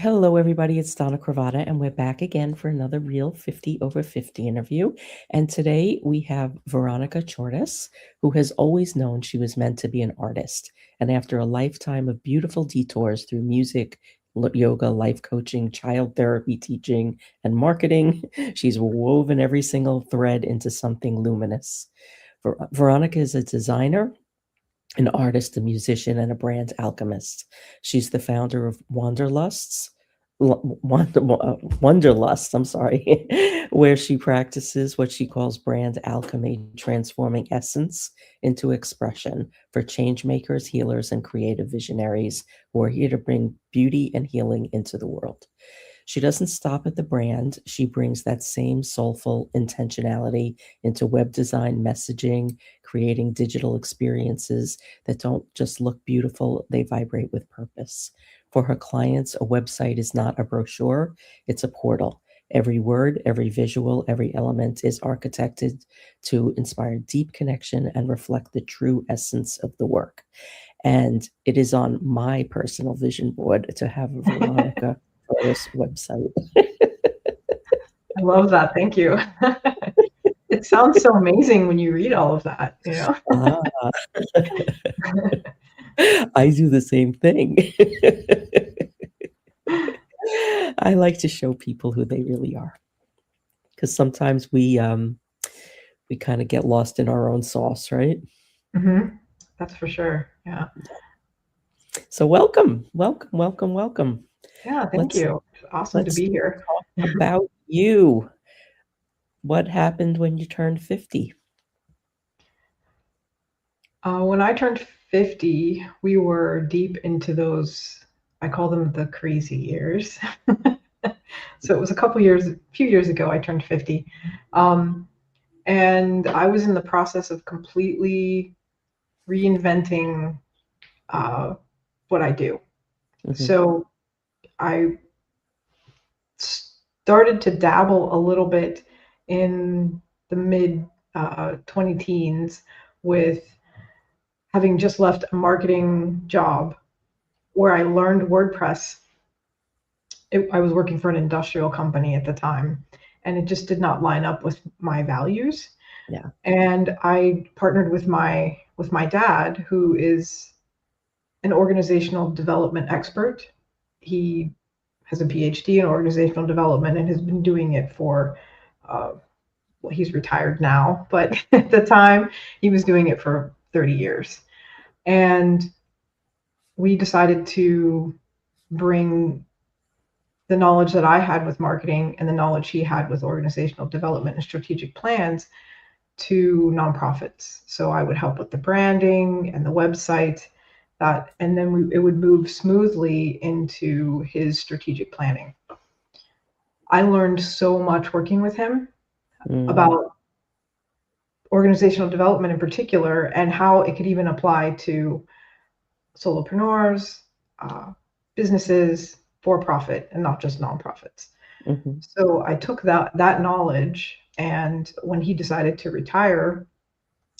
Hello, everybody. It's Donna Cravata, and we're back again for another Real 50 Over 50 interview. And today we have Veronica Chordas, who has always known she was meant to be an artist. And after a lifetime of beautiful detours through music, yoga, life coaching, child therapy teaching, and marketing, she's woven every single thread into something luminous. Veronica is a designer, an artist, a musician, and a brand alchemist. She's the founder of Wonderlust, I'm sorry, where she practices what she calls brand alchemy, transforming essence into expression for changemakers, healers, and creative visionaries who are here to bring beauty and healing into the world. She doesn't stop at the brand. She brings that same soulful intentionality into web design, messaging, creating digital experiences that don't just look beautiful, they vibrate with purpose. For her clients, a website is not a brochure, it's a portal. Every word, every visual, every element is architected to inspire deep connection and reflect the true essence of the work. And it is on my personal vision board to have Veronica Chordas website. I love that. Thank you. It sounds so amazing when you read all of that, you know? I do the same thing. I like to show people who they really are, because sometimes we kind of get lost in our own sauce, right? Mm-hmm. That's for sure. Yeah. So welcome. Yeah. Thank Let's you. It's awesome to let's be here. talk about you. What happened when you turned 50? When I turned 50, we were deep into those, I call them the crazy years. So it was a few years ago, I turned 50. And I was in the process of completely reinventing what I do. Mm-hmm. So I started to dabble a little bit in the mid 20 teens with having just left a marketing job where I learned WordPress. I was working for an industrial company at the time, and it just did not line up with my values. Yeah. And I partnered with my dad, who is an organizational development expert. He has a PhD in organizational development and has been doing it for, well, he's retired now, but at the time he was doing it for 30 years. And we decided to bring the knowledge that I had with marketing and the knowledge he had with organizational development and strategic plans to nonprofits. So I would help with the branding and the website, and then it would move smoothly into his strategic planning. I learned so much working with him about organizational development in particular, and how it could even apply to solopreneurs, businesses, for profit, and not just nonprofits. Mm-hmm. So I took that knowledge, and when he decided to retire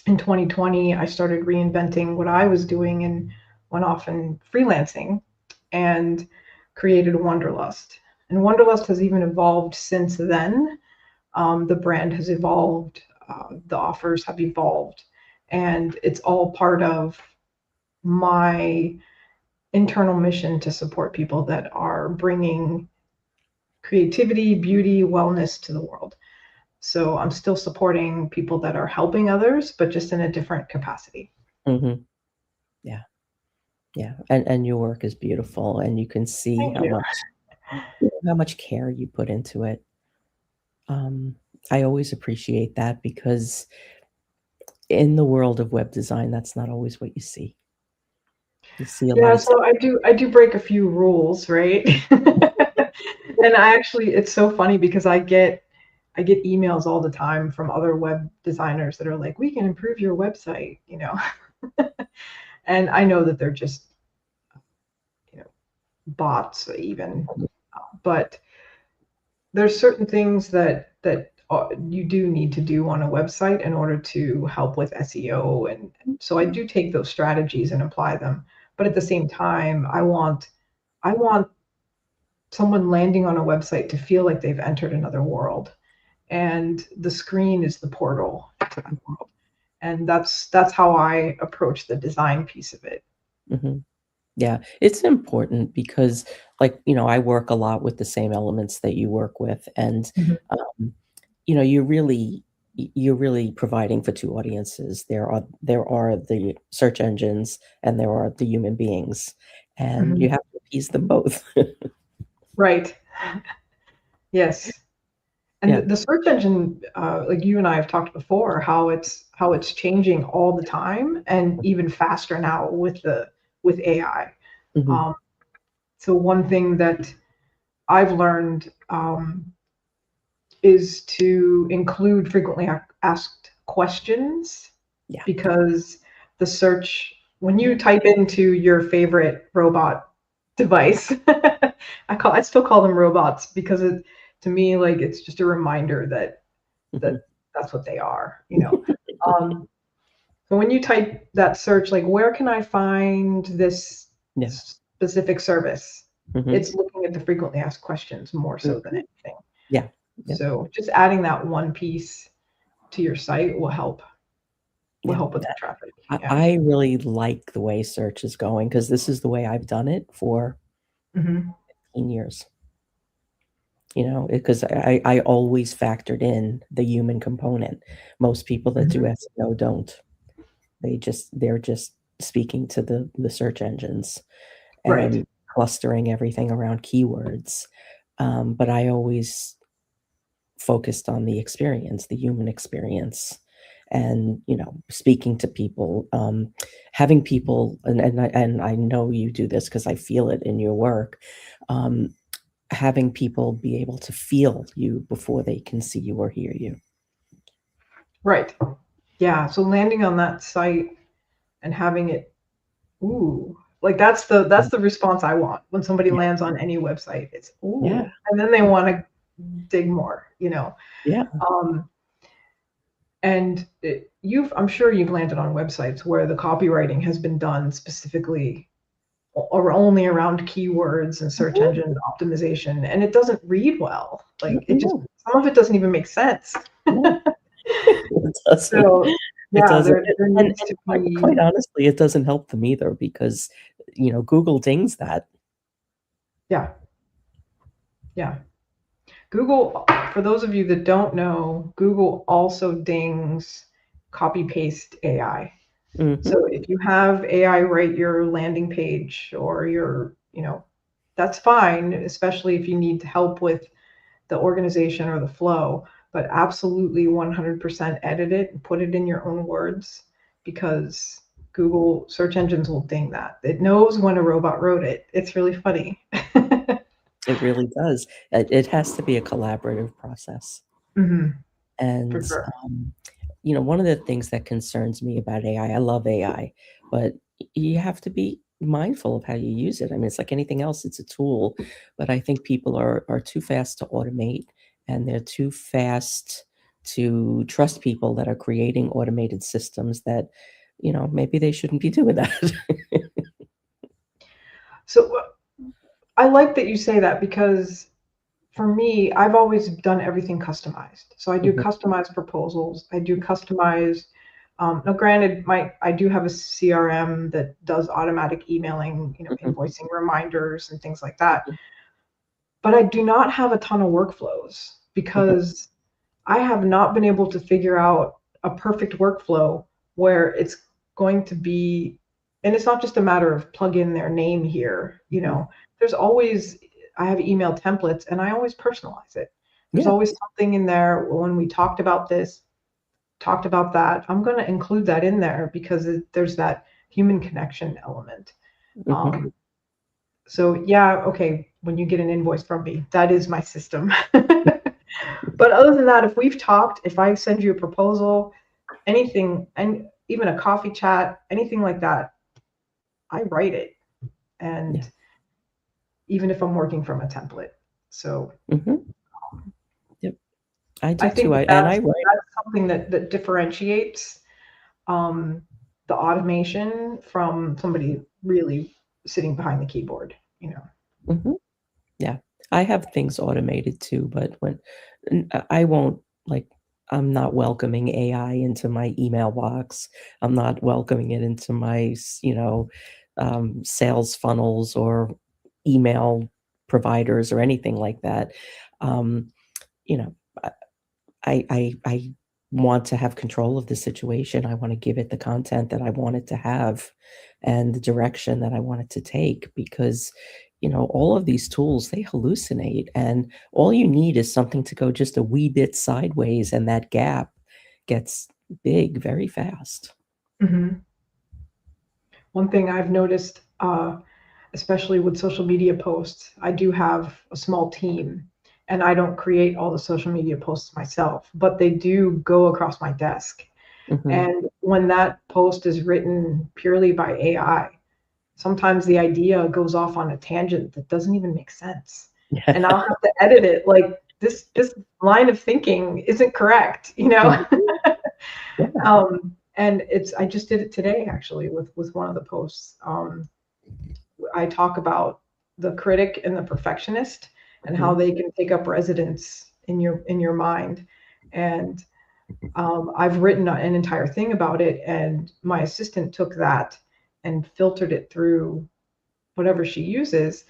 in 2020, I started reinventing what I was doing and went off and freelancing and created Wonderlust. And Wonderlust has even evolved since then. The brand has evolved, the offers have evolved, and it's all part of my internal mission to support people that are bringing creativity, beauty, wellness to the world. So I'm still supporting people that are helping others, but just in a different capacity. Mm-hmm. Yeah. Yeah. And your work is beautiful, and you can see how much care you put into it. I always appreciate that, because in the world of web design, that's not always what you see. You see a lot of So I do break a few rules, right? And it's so funny because I get emails all the time from other web designers that are like, we can improve your website, you know. And I know that they're just, bots even, but there's certain things that you do need to do on a website in order to help with SEO, and so I do take those strategies and apply them. But at the same time, I want someone landing on a website to feel like they've entered another world, and the screen is the portal to that world. And that's how I approach the design piece of it. Hmm. Yeah, it's important because, like, I work a lot with the same elements that you work with, and Mhm, um, you're really providing for two audiences. There are the search engines, and there are the human beings, and mhm. you have to appease them both. Right. Yes. And Yeah. the search engine, like you and I have talked before, how it's changing all the time, and even faster now with AI. Hmm. Um, so one thing that I've learned is to include frequently asked questions, Yeah. because the search, when you type into your favorite robot device, I still call them robots, because to me, like, it's just a reminder that Hmm. that's what they are. Um, so when you type that search, like, where can I find this Yeah. specific service? Hmm. It's looking at the frequently asked questions more so than Hmm. anything. Yeah. Yeah. So just adding that one piece to your site will Yeah. help with the traffic. I, Yeah. I really like the way search is going because this is the way I've done it for Hmm. 10 years. Because I always factored in the human component. Most people that do Hmm. SEO don't. They're just speaking to the search engines Right. and clustering everything around keywords. But I always focused on the experience, the human experience, and speaking to people, having people, and I know you do this because I feel it in your work. Um, Having people be able to feel you before they can see you or hear you. Right. Yeah. So landing on that site and having it, ooh, like, that's the response I want when somebody Yeah, lands on any website. It's yeah, ooh, and then they want to dig more. yeah. Um, and I'm sure you've landed on websites where the copywriting has been done specifically or only around keywords and search Mhm, engine optimization, and it doesn't read well. Like, it just, no, some of it doesn't even make sense. no, it doesn't. So It yeah, doesn't. there And needs to quite be. honestly, it doesn't help them either because, Google dings that. Yeah, yeah. Google, for those of you that don't know, Google also dings copy paste AI. Mhm, So if you have AI write your landing page or that's fine, especially if you need help with the organization or the flow, but absolutely 100% edit it and put it in your own words, because Google search engines will ding that. It knows when a robot wrote it. It's really funny. it really does. It has to be a collaborative process. Hmm. For And, sure. um, one of the things that concerns me about AI, I love AI, but you have to be mindful of how you use it. I mean, it's like anything else, it's a tool, but I think people are too fast to automate, and they're too fast to trust people that are creating automated systems that, maybe they shouldn't be doing that. So I like that you say that, because for me, I've always done everything customized. So I do Mhm, customized proposals. I do customized. Now, granted, I do have a CRM that does automatic emailing, mhm, invoicing reminders and things like that. mhm, But I do not have a ton of workflows, mhm. because I have not been able to figure out a perfect workflow where it's going to be, and it's not just a matter of plug in their name here. Mhm. There's always, I have email templates and I always personalize it. There's Yeah. always something in there when we talked about this, talked about that. I'm going to include that in there because there's that human connection element. Mhm. Um, so yeah, okay, when you get an invoice from me, that is my system. But other than that, if we've talked, if I send you a proposal, anything, and even a coffee chat, anything like that, I write it. Yeah. And even if I'm working from a template. So Mhm. Yep. I I do too. think I that and I that's write. that's something that differentiates um, the automation from somebody really sitting behind the keyboard. Mhm. Yeah. I have things automated too, but I won't like I'm not welcoming AI into my email box. I'm not welcoming it into my, sales funnels or email providers or anything like that. Um, you know, I want to have control of the situation. I wanna give it the content that I want it to have and the direction that I want it to take because, all of these tools, they hallucinate, and all you need is something to go just a wee bit sideways, and that gap gets big very fast. Hmm. One thing I've noticed, especially with social media posts, I do have a small team and I don't create all the social media posts myself, but they do go across my desk. Mhm. And when that post is written purely by AI, sometimes the idea goes off on a tangent that doesn't even make sense. And I'll have to edit it like this line of thinking isn't correct, you know? Mhm. Yeah. And it's I just did it today actually with one of the posts. I talk about the critic and the perfectionist and how Mhm. they can take up residence in your mind. And I've written an entire thing about it, and my assistant took that and filtered it through whatever she uses,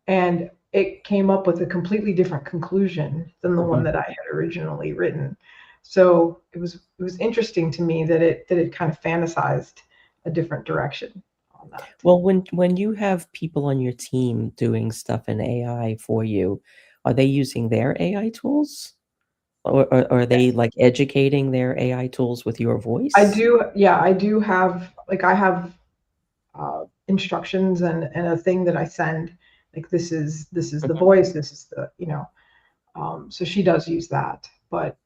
and it came up with a completely different conclusion than the one Mhm. that I had originally written. So it was interesting to me that it kind of fantasized a different direction on that. Well, when you have people on your team doing stuff in AI for you, are they using their AI tools? Or are they, Yes. like, educating their AI tools with your I voice? do, yeah, I do have like I have instructions and a thing that I send. Like this is the Mhm. voice, this is the so she does use that, but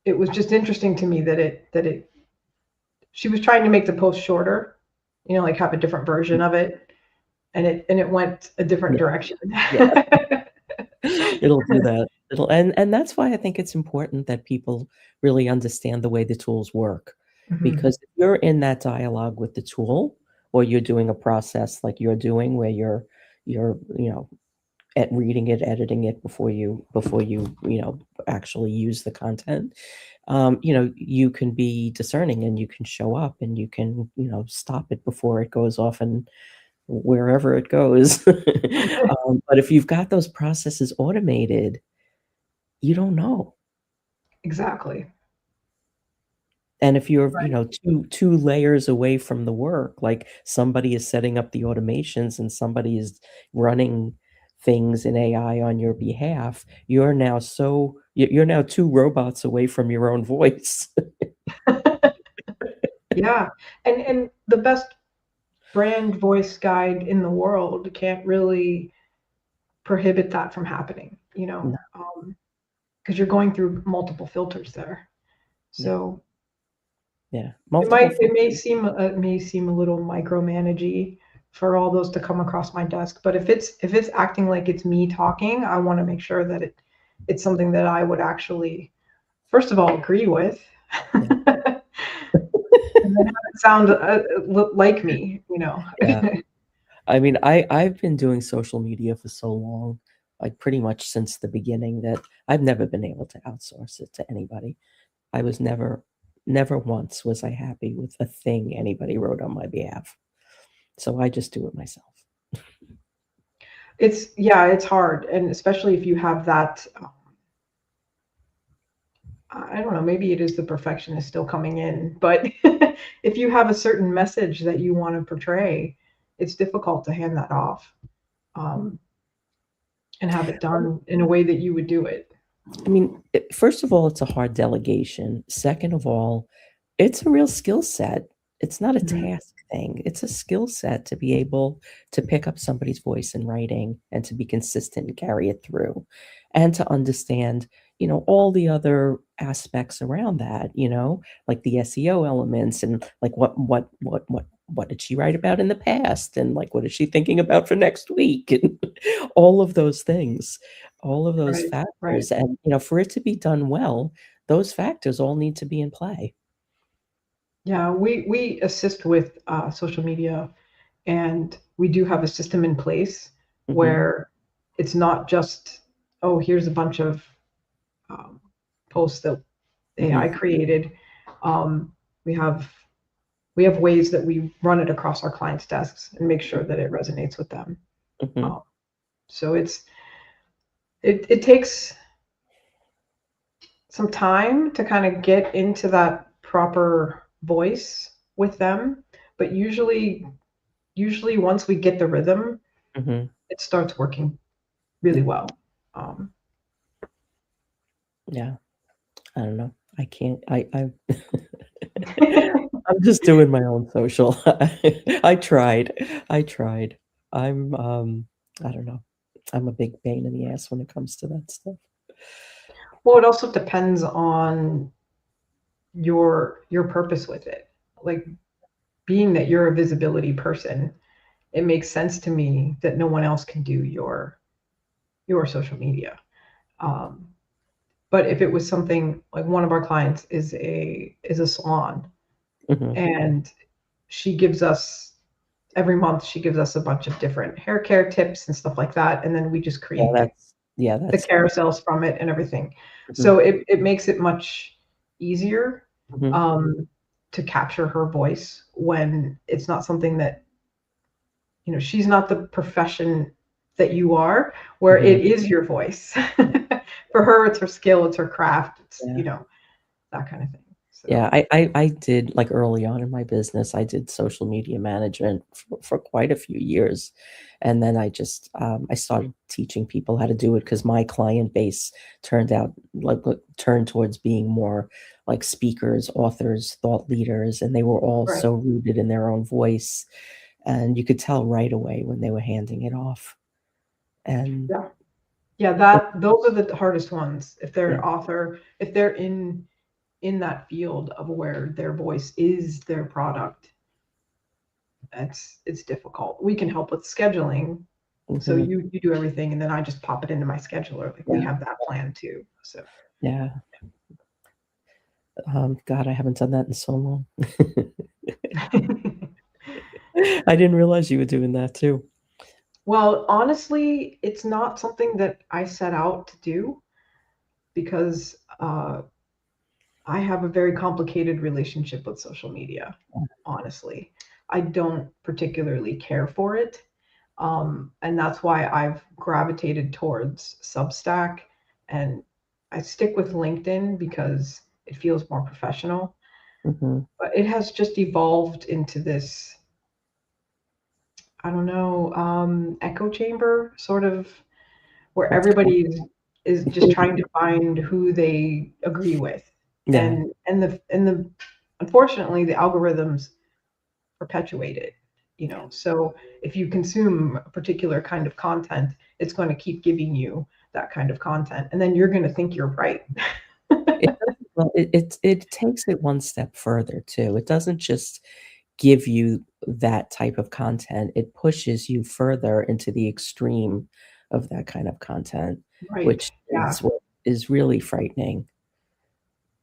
it was just interesting to me that it she was trying to make the post shorter, like have a different version of it, and it went a different Yeah, direction. yeah. It'll do that. And that's why I think it's important that people really understand the way the tools work, Mhm. because if you're in that dialogue with the tool, or you're doing a process like you're doing where you're, at reading it, editing it before you actually use the content, you can be discerning and you can show up and you can, stop it before it goes off and wherever it goes. But if you've got those processes automated, you don't know. Exactly. And if you're, Right. 2 layers away from the work, like somebody is setting up the automations and somebody is running things in AI on your behalf, you're now 2 robots away from your own voice. Yeah. And the best brand voice guide in the world can't really prohibit that from happening, No, because you're going through multiple filters there. yeah, So yeah, it multiple might f it may seem a little micromanagey for all those to come across my desk, but if it's acting like it's me talking, I want to make sure that it's something that I would actually, first of all, agree with, yeah, and then have it sound like me. yeah. I mean, I've been doing social media for so long, like pretty much since the beginning that I've never been able to outsource it to anybody. I was never once was I happy with a thing anybody wrote on my behalf. So I just do it myself. It's hard, and especially if you have that. I don't know, maybe it is the perfectionist still coming in, but if you have a certain message that you want to portray, it's difficult to hand that off, um, and have it done in a way that you would do it. I mean, first of all, it's a hard delegation. Second of all, it's a real skill set. It's not a Mhm. task thing. It's a skill set to be able to pick up somebody's voice in writing and to be consistent and carry it through and to understand, all the other aspects around that, like the SEO elements and like what did she write about in the past and like what is she thinking about for next week and all of those things, all of those Right, right. factors, and, for it to be done well, those factors all need to be in play. Yeah, we assist with social media, and we do have a system in place Mhm. where it's not just, oh, here's a bunch of posts that AI Mhm, created. Um, we have we have ways that we run it across our clients' desks and make sure that it resonates with them. mhm, Um, so it takes some time to kind of get into that proper voice with them, but usually once we get the rhythm, mhm. it starts working really Yeah, well. Um, yeah. I don't know. I can't I I'm just doing my own social. I tried. I tried. I'm, I don't know. I'm a big pain in the ass when it comes to that stuff. well, it also depends on your purpose with it. Like, being that you're a visibility person, it makes sense to me that no one else can do your social media. Um, but if it was something like, one of our clients is a salon, Mhm. and she gives us every month she gives us a bunch of different hair care tips and stuff like that, and then we just Yeah, create the that's fine. carousels from it and everything. Mhm, So it makes it much easier, mhm. um, to capture her voice when it's not something that, she's not the profession that you are, where Mhm. it is your voice. For her, it's her skill, it's her craft, it's, Yeah. that kind of thing. Yeah, So, I did like, early on in my business, I did social media management for quite a few years, and then I started teaching people how to do it because my client base turned towards being more like speakers, authors, thought leaders, and they were all right. so rooted in their own voice, and you could tell right away when they were handing it off, and Yeah. Yeah, it those are the hardest ones. If they're yeah, an author, if they're in that field of where their voice is their product, it's difficult. We can help with scheduling. So mhm, you do everything, and then I just pop it into my scheduler. Like, we yeah, have that plan too. So, yeah, God, I haven't done that in so long. I didn't realize you were doing that too. well, honestly, it's not something that I set out to do because I have a very complicated relationship with social media. Honestly, I don't particularly care for it. And that's why I've gravitated towards Substack, and I stick with LinkedIn because it feels more professional. Mhm. But it has just evolved into this, I don't know, echo chamber sort of, where That's cool. everybody is just trying to find who they agree with, Yeah. and the unfortunately the algorithms perpetuate it. So if you consume a particular kind of content, it's going to keep giving you that kind of content, and then you're going to think you're right. It doesn't well, it takes it one step further too. It doesn't just give you that type of content, it pushes you further into the extreme of that kind of content, Right. which Yeah. is what is really frightening,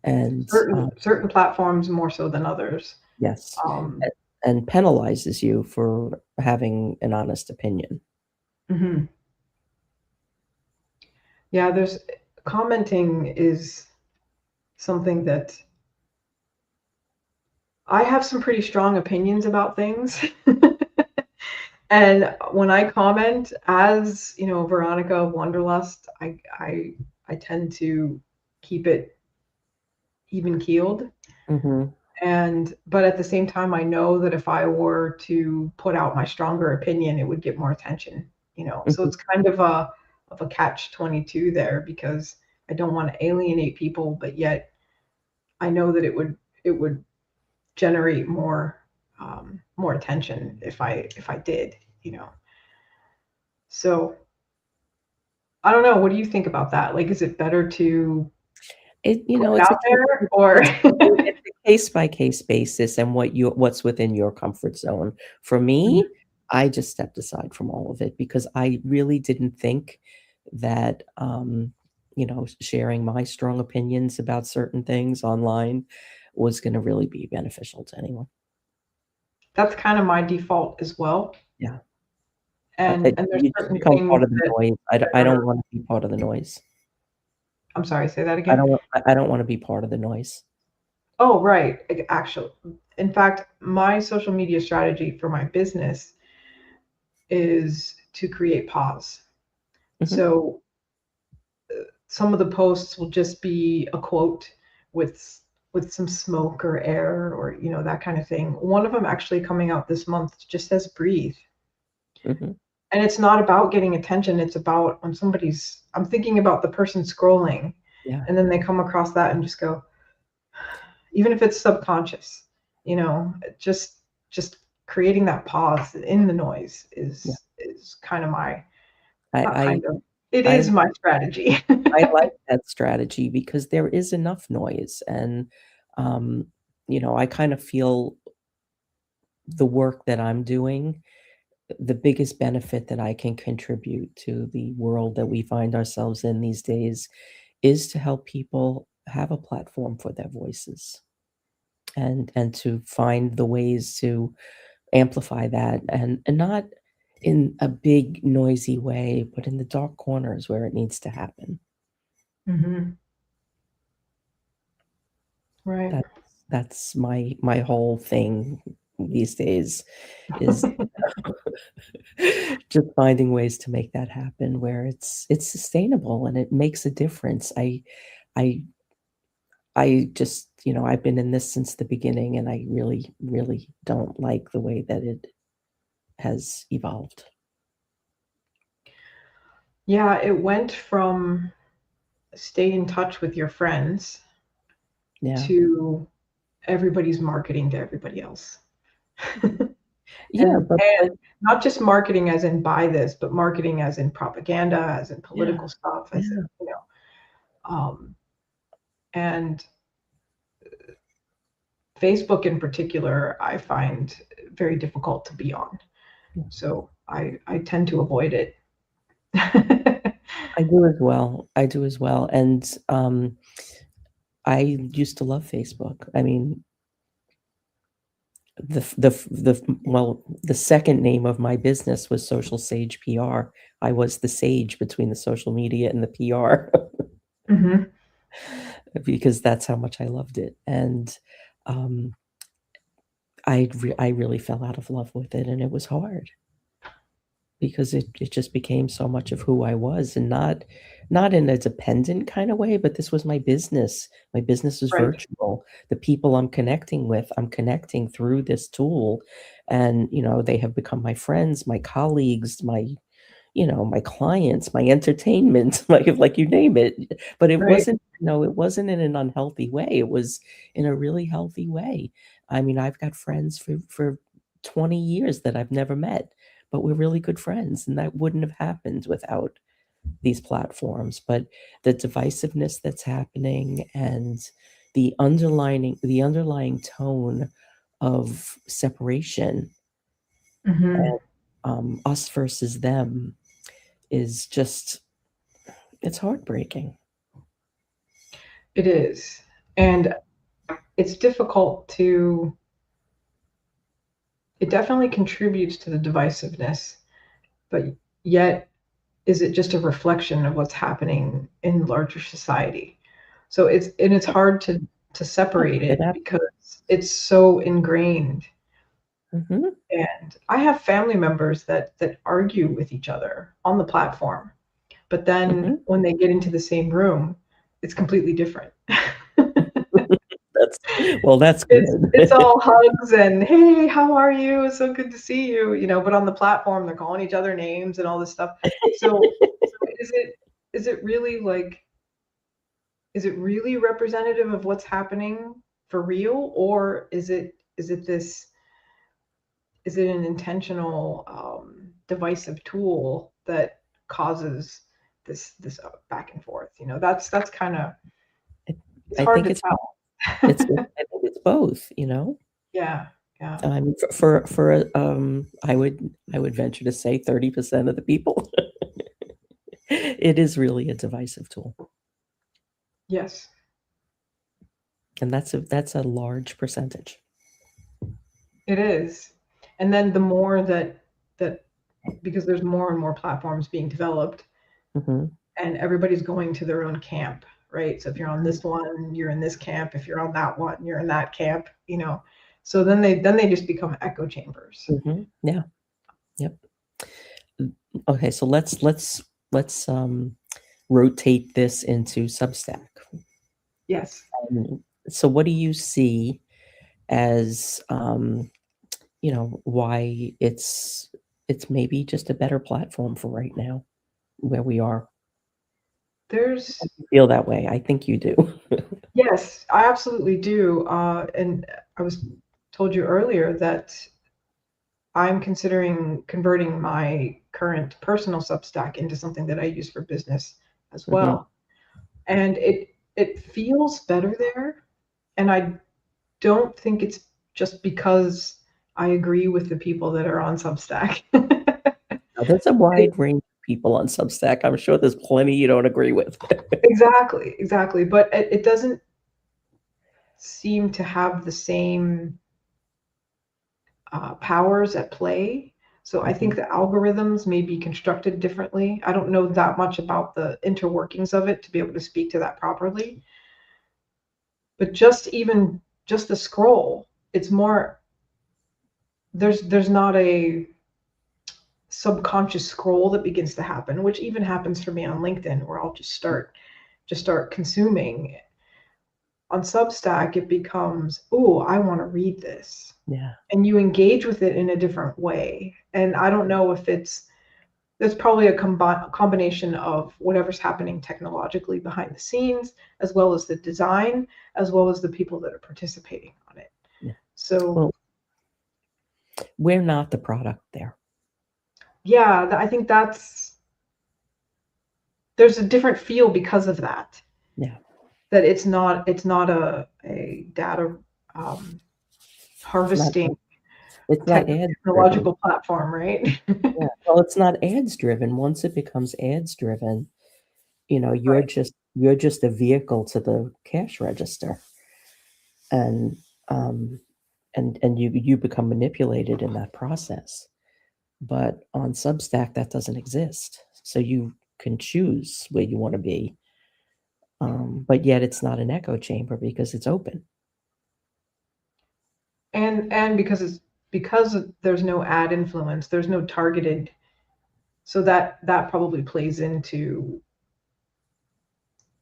and, Certain platforms more so than others. yes, um and penalizes you for having an honest opinion. mhm. Yeah, there's commenting is something that I have some pretty strong opinions about things. And when I comment, as Veronica of Wonderlust, I tend to keep it even keeled. Mhm, And but at the same time, I know that if I were to put out my stronger opinion, it would get more attention. So mhm, it's kind of a catch 22 there, because I don't want to alienate people, but yet I know that it would generate more attention if I did. So I don't know. What do you think about that? Like, is it better to put it it's a out there, or? it's a case by case basis and what's within your comfort zone. For me, I just stepped aside from all of it because I really didn't think that, sharing my strong opinions about certain things online was gonna really be beneficial to anyone. That's kind of my default as well. Yeah. And there's You just certain become things part of the that noise. that I are. don't wanna be part of the noise. I'm sorry, say that again? I don't wanna be part of the noise. Oh, right. Actually, in fact, my social media strategy for my business is to create pause. Mhm. So some of the posts will just be a quote with with some smoke or air or that kind of thing. One of them actually coming out this month just says breathe. Mhm. And it's not about getting attention, it's about when I'm thinking about the person scrolling Yeah. and then they come across that and just go, even if it's subconscious, just just creating that pause in the noise Yeah. is kind of my, not I kind of, it I is my strategy. I like that strategy because there is enough noise and, um, I kind of feel the work that I'm doing, the biggest benefit that I can contribute to the world that we find ourselves in these days is to help people have a platform for their voices and to find the ways to amplify that and not in a big noisy way, but in the dark corners where it needs to happen. Hmm. Right. That's that's my whole thing these days is just finding ways to make that happen where it's sustainable and it makes a difference. I I just, I've been in this since the beginning and I really, really don't like the way that it has evolved. Yeah, it went from stay in touch with your friends Yeah. to everybody's marketing to everybody else. Yeah, And not just marketing as in buy this, but marketing as in propaganda, as in yeah, political stuff, as in, yeah, um, and Facebook in particular, I find very difficult to be on. yeah. So I tend to avoid it. I do as well. I do as well, and, I used to love Facebook. I mean, the second name of my business was Social Sage PR. I was the sage between the social media and the PR Hmm. because that's how much I loved it, and, um, I really fell out of love with it, and it was hard because it just became so much of who I was, and not in a dependent kinda way, but this was my business. My business is Right, virtual. The people I'm connecting with, I'm connecting through this tool, and, they have become my friends, my colleagues, my clients, my entertainment, like you name it. But it right, wasn't, it wasn't in an unhealthy way. It was in a really healthy way. I mean, I've got friends for 20 years that I've never met, but we're really good friends, and that wouldn't have happened without these platforms. But the divisiveness that's happening and the underlying tone of separation, hmm, us versus them is just it's heartbreaking. it is. And it's difficult to, it definitely contributes to the divisiveness, but yet is it just a reflection of what's happening in larger society? So it's hard to Yeah, separate it it hap because it's so ingrained. Mhm, And I have family members that argue with each other on the platform, but then mhm. when they get into the same room, it's completely different. That's that's good. It's all hugs and, "Hey, how are you? It's so good to see you," but on the platform, they're calling each other names and all this stuff. So is it really, like, is it really representative of what's happening for real, or is it an intentional, divisive tool that causes this, back and forth? That's kinda, I it's I hard think to it's tell. I think it's both. Yeah, yeah. I would venture to say 30% of the people, it is really a divisive tool, Yes. and that's a large percentage. It is. And then the more that because there's more and more platforms being developed, Mm-hmm. and everybody's going to their own camp, right? So if you're on this one, you're in this camp. If you're on that one, you're in that camp, you know. So then they just become echo chambers. Mm-hmm. Yeah. Yep. Okay, so let's rotate this into Substack. Yes. So what do you see as why it's maybe just a better platform for right now where we are? There's I feel that way. I think you do. Yes, I absolutely do. And I was told you earlier that I'm considering converting my current personal Substack into something that I use for business as Mm-hmm. well. And it feels better there. And I don't think it's just because I agree with the people that are on Substack. Now, there's a wide range of people on Substack. I'm sure there's plenty you don't agree with. Exactly, exactly. But it doesn't seem to have the same powers at play. So I think Mhm. the algorithms may be constructed differently. I don't know that much about the interworkings of it to be able to speak to that properly. But just the scroll, it's more there's not a subconscious scroll that begins to happen, which even happens for me on LinkedIn, where I'll just start consuming. On Substack, it becomes, oh, I want to read this. Yeah. And you engage with it in a different way. And I don't know if there's probably a combination of whatever's happening technologically behind the scenes, as well as the design, as well as the people that are participating on it. Yeah. So Well, we're not the product there. yeah, I think there's a different feel because of that. Yeah. That it's not a data It's not harvesting it's not ads driven. technological platform, right? Yeah. Well, it's not ads driven. Once it becomes ads driven, you're Right. just a vehicle to the cash register. And um and you become manipulated in that process. But on Substack, that doesn't exist. So you can choose where you want to be. But yet it's not an echo chamber because it's open. And because there's no ad influence, there's no targeted, so that probably plays into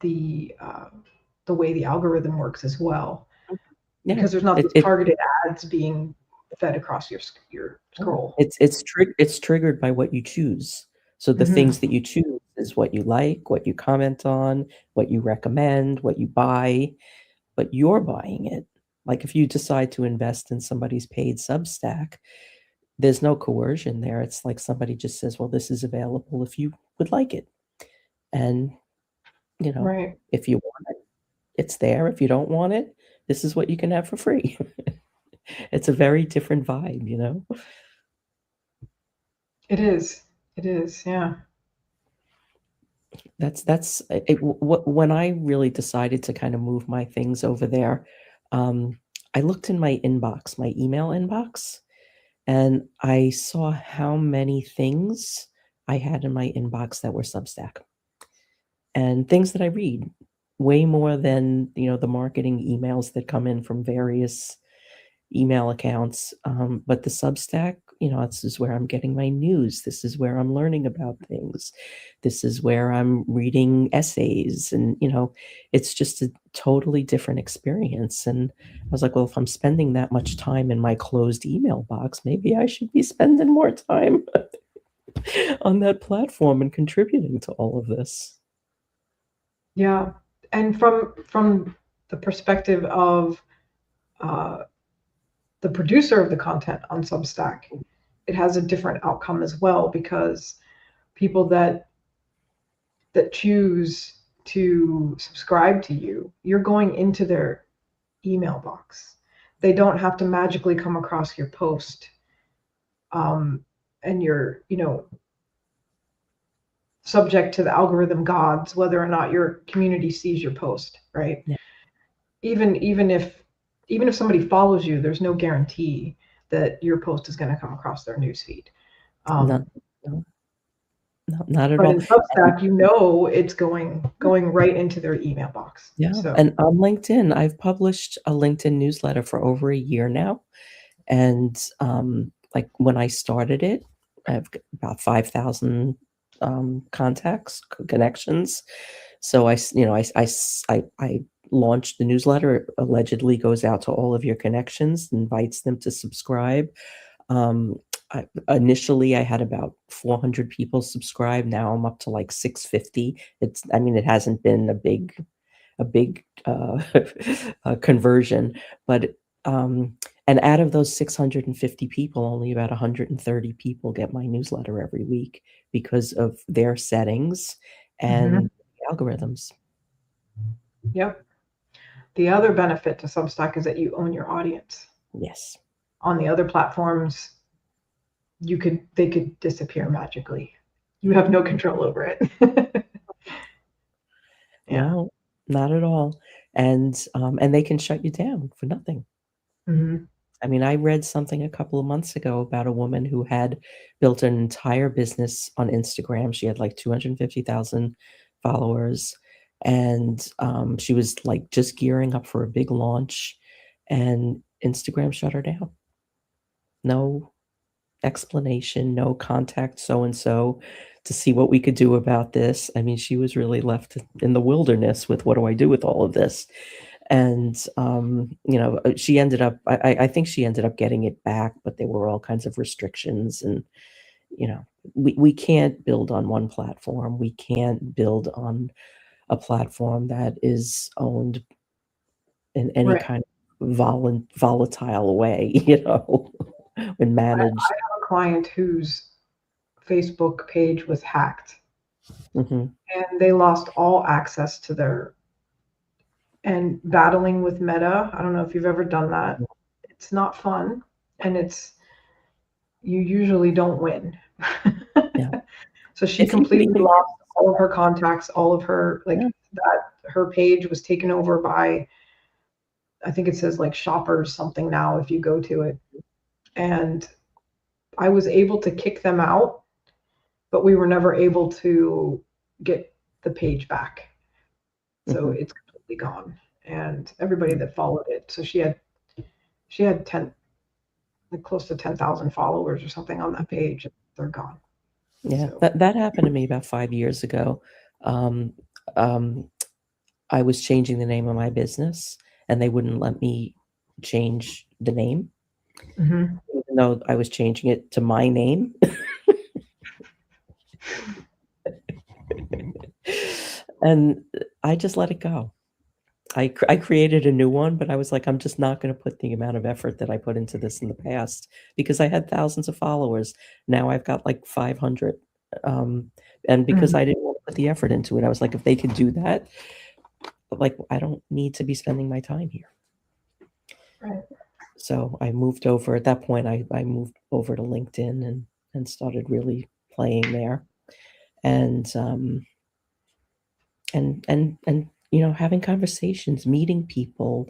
the uh, the way the algorithm works as well, Yeah, because there's not it, those it targeted ads being fed across your scroll. it's triggered by what you choose. So the Hmm. things that you choose is what you like, what you comment on, what you recommend, what you buy, but you're buying it. Like if you decide to invest in somebody's paid Substack, there's no coercion there. It's like somebody just says, "Well, this is available if you would like it." And, you know, Right. if you want it, it's there. If you don't want it, this is what you can have for free. It's a very different vibe. It is. It is. Yeah. That's when I really decided to kind of move my things over there. I looked in my inbox, my email inbox, and I saw how many things I had in my inbox that were Substack and things that I read way more than the marketing emails that come in from various email accounts. But the Substack, this is where I'm getting my news. This is where I'm learning about things. This is where I'm reading essays. And, it's just a totally different experience. And I was like, well, if I'm spending that much time in my closed email box, maybe I should be spending more time on that platform and contributing to all of this. Yeah. And from the perspective of uh, the producer of the content on Substack, it has a different outcome as well, because people that choose to subscribe to you, you're going into their email box. They don't have to magically come across your post, and you're subject to the algorithm gods whether or not your community sees your post, right? Yeah. Even if somebody follows you, there's no guarantee that your post is going to come across their newsfeed. None. Um, No, no, not at But all. in And Substack, it's going right into their email box. yeah, So, and on LinkedIn, I've published a LinkedIn newsletter for over a year now. And, like, when I started it, I've got about 5,000, contacts, connections. So I launched the newsletter. It allegedly goes out to all of your connections, invites them to subscribe. Um, initially, I had about 400 people subscribe. Now I'm up to like 650. I mean, it hasn't been a big conversion, but and out of those 650 people, only about 130 people get my newsletter every week because of their settings mhm, and algorithms. yep. The other benefit to Substack is that you own your audience. Yes. On the other platforms, they could disappear magically. You have no control over it. Yeah. No, not at all. And they can shut you down for nothing. Mhm. I mean, I read something a couple of months ago about a woman who had built an entire business on Instagram. She had like 250,000 followers, and she was like just gearing up for a big launch, and Instagram shut her down. No explanation, no contact so and so to see what we could do about this. I mean, she was really left in the wilderness with what do I do with all of this? And she ended up. I think she ended up getting it back, but there were all kinds of restrictions, and we can't build on one platform. We can't build on a platform that is owned in any Right. kind of volatile way, when I managed. have a client whose Facebook page was hacked Hmm. and they lost all access to their and battling with Meta. I don't know if you've ever done that. It's not fun and you usually don't win. Yeah. So she If you could completely even get, lost all of her contacts, all of her yeah. her page was taken over by, I think it says like shoppers something now if you go to it. And I was able to kick them out, but we were never able to get the page back. So Hmm. it's completely gone. And everybody that followed it. So she had 10, like close to 10,000 followers or something on that page. They're gone. Yeah, So that happened to me about 5 years ago. Um, um, I was changing the name of my business, and they wouldn't let me change the name, mhm. even though I was changing it to my name. And I just let it go. I created a new one, but I was like, I'm just not going to put the amount of effort that I put into this in the past because I had thousands of followers. Now I've got like 500. Um, and because Mhm. I didn't want to put the effort into it, I was like, if they could do that, like, I don't need to be spending my time here. Right. So I moved over. At that point, I moved over to LinkedIn and started really playing there. And having conversations, meeting people,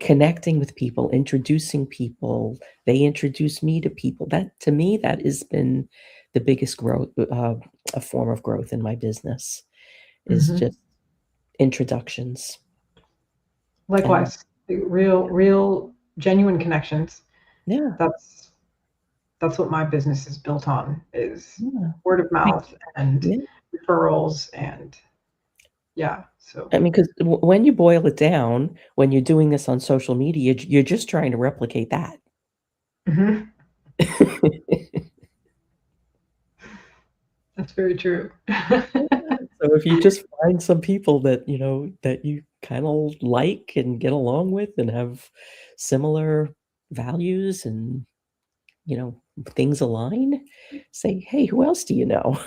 connecting with people, introducing people. They introduce me to people. That, to me, that has been the biggest growth, a form of growth in my business, is Mhm. just introductions. And Likewise, real, genuine connections. yeah, That's that's what my business is built on is yeah. word of Be- mouth and yeah. referrals and yeah. So I mean, because when you boil it down, when you're doing this on social media, you're just trying to replicate that. mhm. That's very true. So if you just find some people that, that you kind of like and get along with and have similar values, and, things align, say, "Hey, who else do you know?"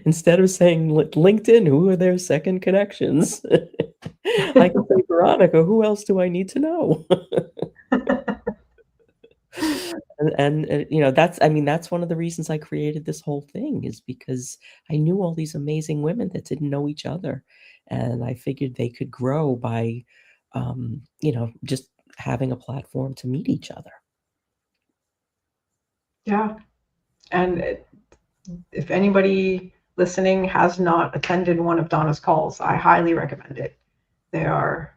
Instead of saying LinkedIn, who are their second connections? I can say, Veronica, who else do I need to know? That's, I mean, that's one of the reasons I created this whole thing, is because I knew all these amazing women that didn't know each other, and I figured they could grow by, just having a platform to meet each other. Yeah. And if anybody listening has not attended one of Donna's calls, I highly recommend it. They are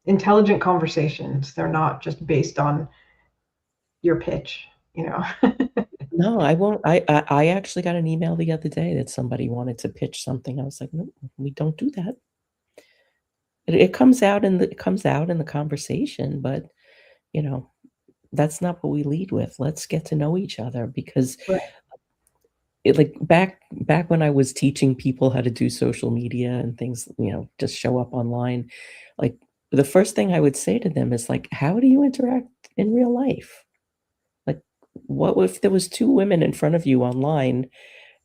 intelligent conversations. They're not just based on your pitch, you know. No, I won't. I actually got an email the other day that somebody wanted to pitch something. I was like, no, we don't do that. It comes out in the conversation, but you know, that's not what we lead with. Let's get to know each other because Right. it like back when I was teaching people how to do social media and things, just show up online, like the first thing I would say to them is like, how do you interact in real life? Like, what if there was two women in front of you online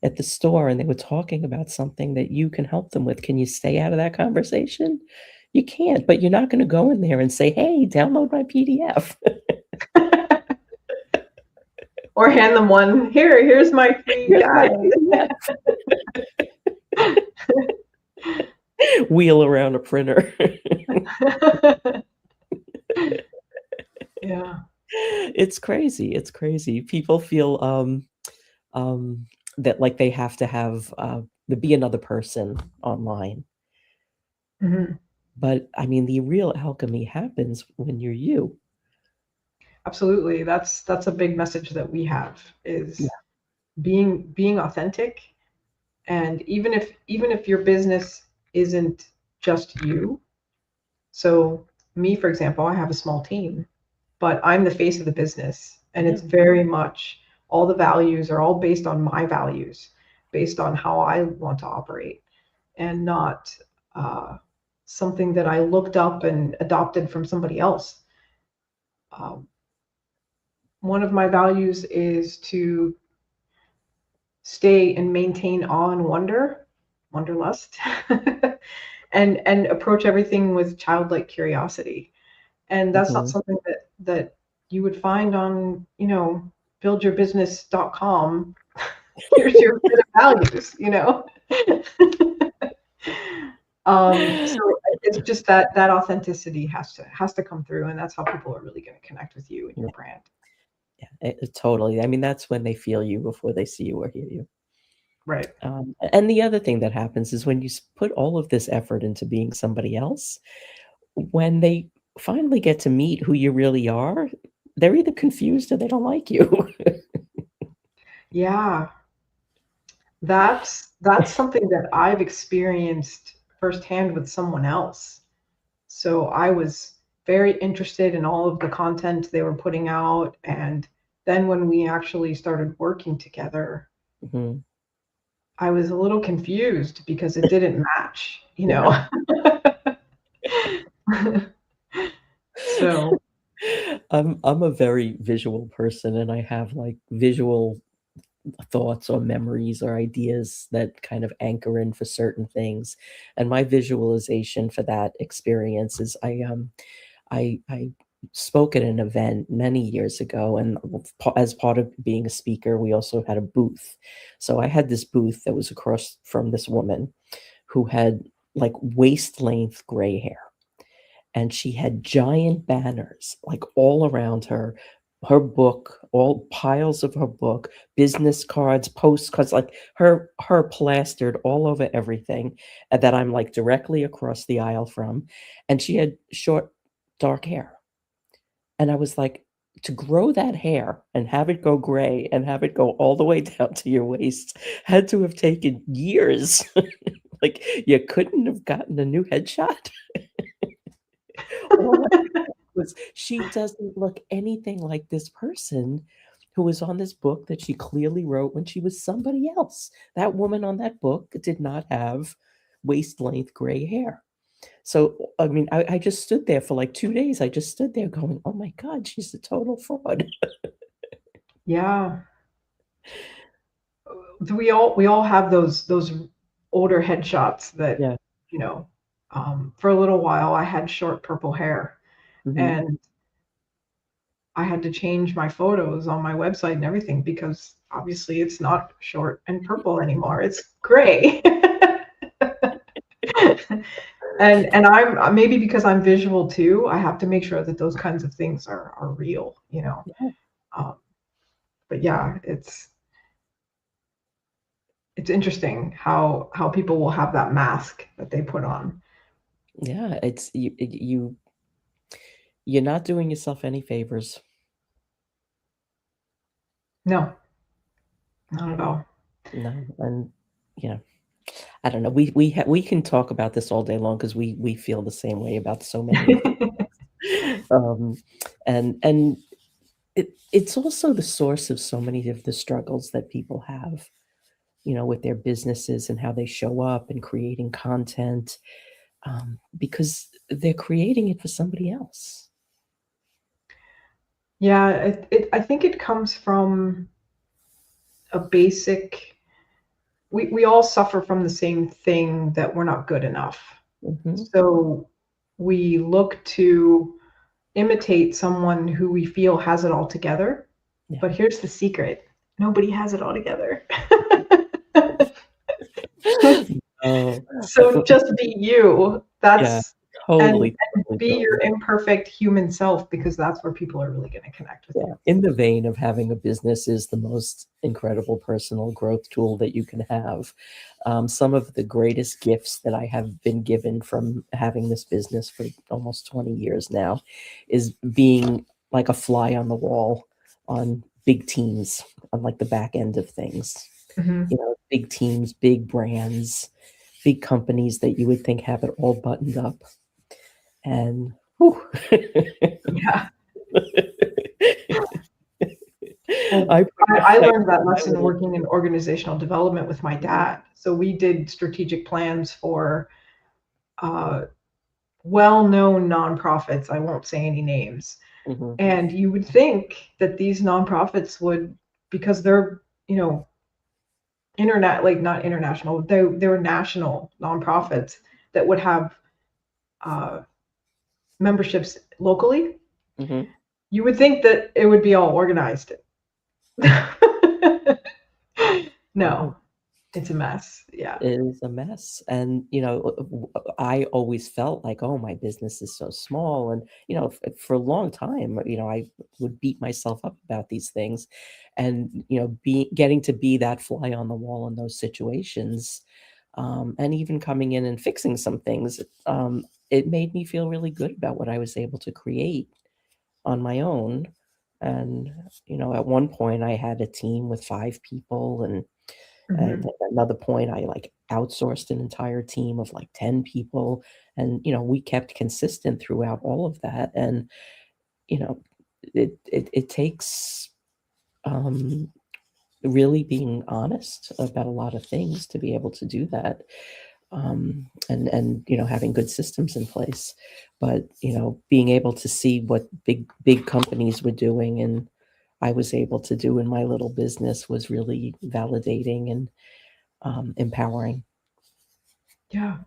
at the store and they were talking about something that you can help them with? Can you stay out of that conversation? You can't, but you're not going to go in there and say, hey, download my PDF. Or hand them one. Here's my free Here's my guide. PDF. Wheel around a printer. Yeah. It's crazy. It's crazy. People feel that like they have to have to be another person online. Mhm. But I mean, the real alchemy happens when you're you. Absolutely. That's a big message that we have Yeah. is being authentic. And even if your business isn't just you, so me, for example, I have a small team, but I'm the face of the business, and Yeah. it's very much all the values are all based on my values, based on how I want to operate, and not something that I looked up and adopted from somebody else. Um, one of my values is to stay and maintain awe and wonder, wonderlust, and approach everything with childlike curiosity. And that's not Mhm. something that you would find on, buildyourbusiness.com. Here's your set of values, so it's just that authenticity has to come through, and that's how people are really going to connect with you and your Yeah. brand. Yeah. Totally. I mean, that's when they feel you before they see you or hear you. Right. And the other thing that happens is when you put all of this effort into being somebody else, when they finally get to meet who you really are, they're either confused or they don't like you. Yeah. That's something that I've experienced firsthand with someone else. So I was very interested in all of the content they were putting out, and then when we actually started working together, Mhm. I was a little confused because it didn't match, Yeah. So, I'm a very visual person, and I have, like, visual thoughts or memories or ideas that kind of anchor in for certain things, and my visualization for that experience is I spoke at an event many years ago, and as part of being a speaker, we also had a booth. So I had this booth that was across from this woman who had, like, waist-length gray hair, and she had giant banners like all around her, her book, all piles of her book, business cards, postcards, like her plastered all over everything, and that I'm like directly across the aisle from. And she had short dark hair, and I was like, to grow that hair and have it go gray and have it go all the way down to your waist had to have taken years. Like, you couldn't have gotten a new headshot. All was she doesn't look anything like this person who was on this book that she clearly wrote when she was somebody else. That woman on that book did not have waist length gray hair. So, I mean, I just stood there for like 2 days. I just stood there going, "Oh my god, she's a total fraud." yeah, we all have those older headshots that, Yeah. you know, for a little while I had short purple hair, Mhm. and I had to change my photos on my website and everything because obviously it's not short and purple anymore. It's gray. And I'm maybe because I'm visual too, I have to make sure that those kinds of things are real. Yeah. Um, But yeah, it's interesting how people will have that mask that they put on. Yeah, it's you're not doing yourself any favors. No, not at all. No, and you know, I don't know. We can talk about this all day long because we feel the same way about so many of um and it's also the source of so many of the struggles that people have, with their businesses and how they show up and creating content, because they're creating it for somebody else. Yeah, I think it comes from a basic. We all suffer from the same thing, that we're not good enough. Hmm. So we look to imitate someone who we feel has it all together. Yeah. But here's the secret: nobody has it all together. Oh, So just be you. yeah, That's and totally, totally, be your totally. imperfect human self, because that's where people are really going to connect with Yeah, you. in the vein of having a business is the most incredible personal growth tool that you can have. Some of the greatest gifts that I have been given from having this business for almost 20 years now is being like a fly on the wall on big teams, on like the back end of things. Hmm. Big teams, big brands, big companies that you would think have it all buttoned up. And whew. Yeah. Well, I bring the I fire learned that to my lesson little. working in organizational development with my dad. So we did strategic plans for uh, well-known nonprofits. I won't say any names. Mhm. And you would think that these nonprofits would, because they're, internet, like not international, they were national nonprofits that would have uh, memberships locally. Mhm. You would think that it would be all organized. No, No, it's a mess. Yeah. it is a mess. And, I always felt like, oh, my business is so small. And, for a long time, I would beat myself up about these things. And, getting to be that fly on the wall in those situations, and even coming in and fixing some things, it made me feel really good about what I was able to create on my own. And, at one point, I had a team with 5 people, and Hmm. at another point, I, like, outsourced an entire team of, like, 10 people, and, we kept consistent throughout all of that, and, you know, it takes, um, really being honest about a lot of things to be able to do that, and, having good systems in place, but, being able to see what big companies were doing and I was able to do in my little business was really validating and, empowering. Yeah.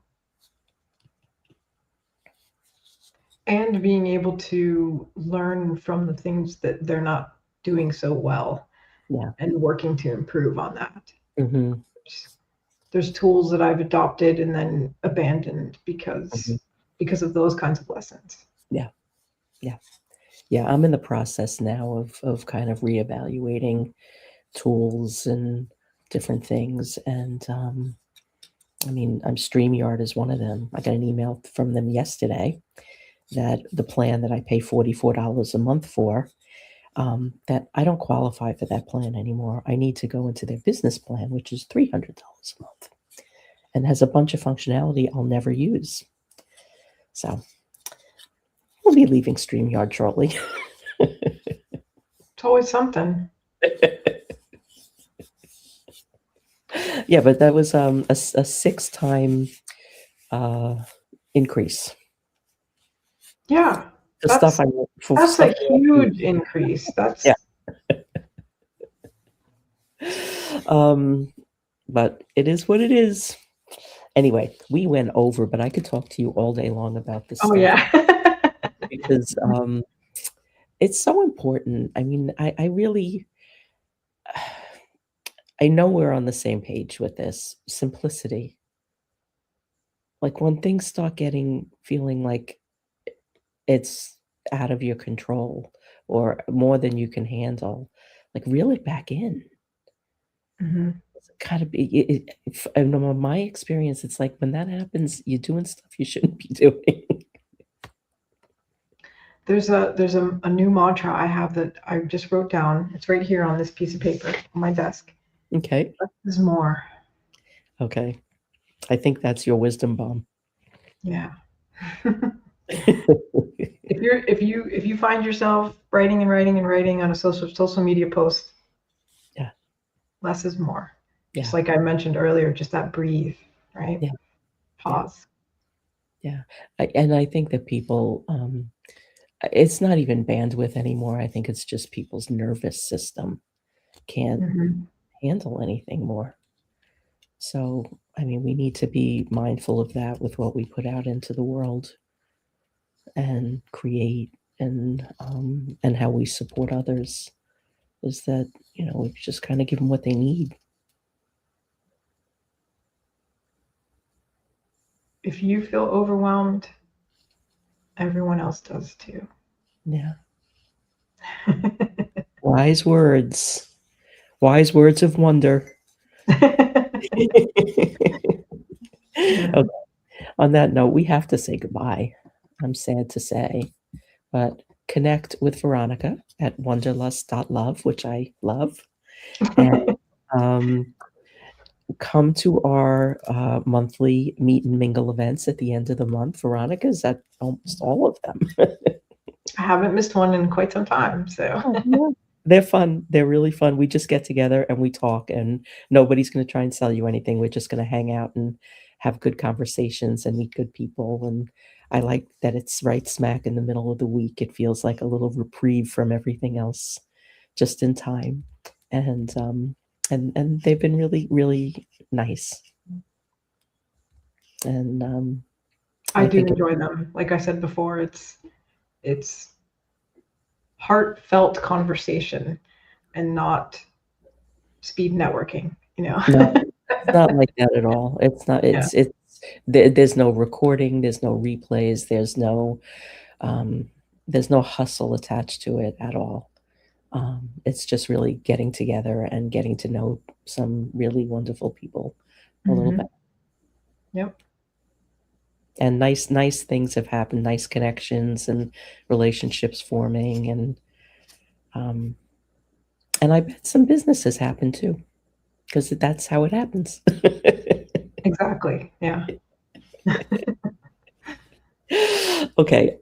And being able to learn from the things that they're not doing so well Yeah. and working to improve on that. Mhm. There's tools that I've adopted and then abandoned Mhm. because of those kinds of lessons. Yeah, yeah, yeah, I'm in the process now of kind of reevaluating tools and different things, and, I mean, StreamYard is one of them. I got an email from them yesterday that the plan that I pay $44 a month for, that I don't qualify for that plan anymore. I need to go into their business plan, which is $300 a month and has a bunch of functionality I'll never use. So we'll be leaving StreamYard shortly. It's always something. Yeah, but that was a 6 time uh, increase Yeah, for stuff that's for that's stuff a I don't huge use. increase. Yeah. That's Um, but it is what it is. Anyway, we went over, but I could talk to you all day long about this oh stuff yeah. because it's so important. I mean, I really, I know we're on the same page with this simplicity. Like when things start feeling like it's out of your control or more than you can handle, like reel it back in. Hmm. It's gotta be in my experience, it's like when that happens, you're doing stuff you shouldn't be doing. There's a new mantra I have that I just wrote down. It's right here on this piece of paper on my desk. Okay. Less is more. Okay. I think that's your wisdom bomb. Yeah. If you find yourself writing and writing and writing on a social media post, Yeah. less is more. Just Yeah. like I mentioned earlier, just that breathe, right? Yeah. Yeah. Pause. Yeah. And I think that people, it's not even bandwidth anymore. I think it's just people's nervous system can't Hmm. handle anything more. So, I mean, we need to be mindful of that with what we put out into the world and create and how we support others is that, we just kind of give them what they need. If you feel overwhelmed, everyone else does too. Yeah. Wise words. Wise words of wonder. Yeah. Okay. On that note, we have to say goodbye. I'm sad to say, but connect with Veronica at wonderlust.love, which I love, and um, come to our monthly meet and mingle events at the end of the month. Veronica's at almost all of them. I haven't missed one in quite some time, so. Oh, yeah. They're fun. They're really fun. We just get together and we talk, and nobody's going to try and sell you anything. We're just going to hang out and have good conversations and meet good people. And I like that it's right smack in the middle of the week. It feels like a little reprieve from everything else, just in time. And they've been really, really nice. And I I do think enjoy them. Like I said before, it's heartfelt conversation and not speed networking. no, it's not like that at all. It's not. Yeah. It's there's no recording. There's no replays. Um, there's no hustle attached to it at all. It's just really getting together and getting to know some really wonderful people a little Hmm. bit. Yep. And nice things have happened. Nice connections and relationships forming, um, and I bet some businesses happen too, because that's how it happens. Exactly. Yeah. Okay.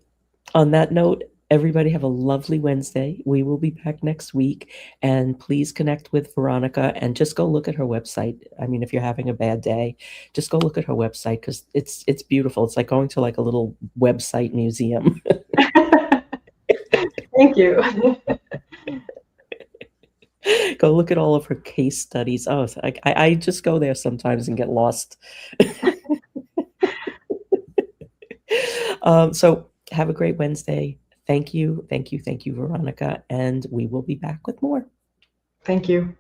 On that note, everybody have a lovely Wednesday. We will be back next week, and please connect with Veronica and just go look at her website. I mean, if you're having a bad day, just go look at her website because it's beautiful. It's like going to like a little website museum. Thank you. Go look at all of her case studies. Oh, it's like I just go there sometimes and get lost. So have a great Wednesday. Thank you, Veronica, and we will be back with more. Thank you.